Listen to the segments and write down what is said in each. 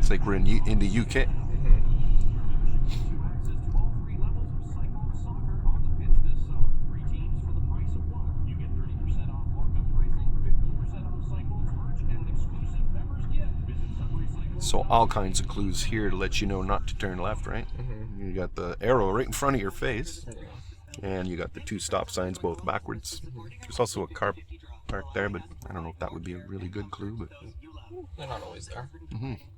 It's like we're in the UK. So all kinds of clues here to let you know not to turn left, right? You got the arrow right in front of your face, and you got the 2 stop signs both backwards. There's also a car parked there, but I don't know if that would be a really good clue. But they're not always there.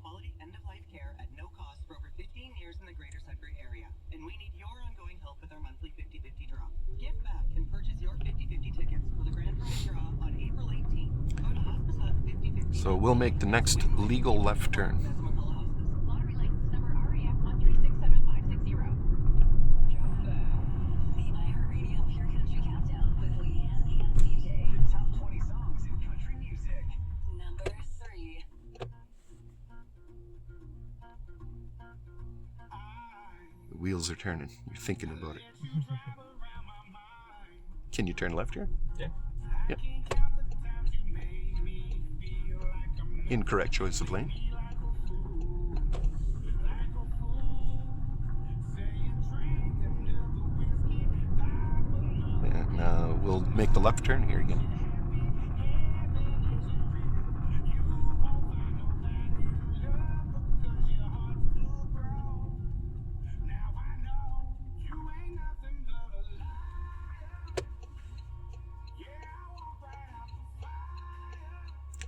Quality end-of-life care at no cost for over 15 years in the greater Sudbury area. And we need your ongoing help with our monthly 50/50 draw. Give back and purchase your 50/50 tickets for the grand prize draw on April 18th. Go to Hospice 50/50. So we'll make the next legal left turn. Lottery license number REF 1367560. The iHeartRadio Pure Country Countdown with Leanne and DJ. The top 20 songs in country music. Number 3. The wheels are turning. You're thinking about it. Can you turn left here? Yeah. Yep. Incorrect choice of lane. And we'll make the left turn here again.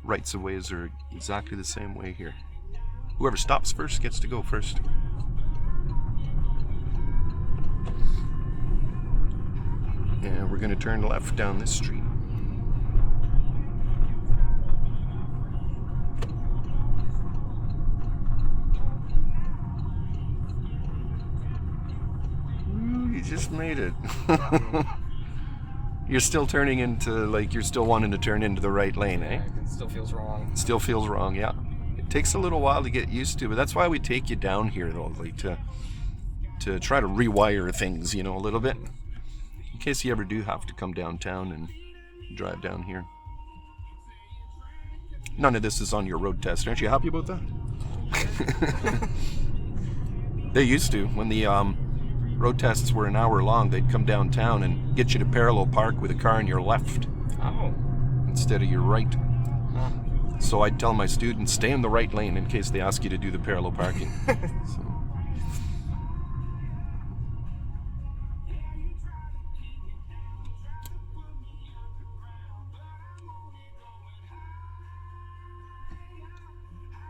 Rights of ways are exactly the same way here. Whoever stops first gets to go first. And we're going to turn left down this street. Ooh, you just made it. You're still turning into, like, you're still wanting to turn into the right lane, eh? It still feels wrong. Still feels wrong, yeah. It takes a little while to get used to, but that's why we take you down here, though, like to try to rewire things, you know, a little bit, in case you ever do have to come downtown and drive down here. None of this is on your road test. Aren't you happy about that? They used to. When the road tests were an hour long, they'd come downtown and get you to parallel park with a car on your left instead of your right. So I'd tell my students, stay in the right lane in case they ask you to do the parallel parking. So.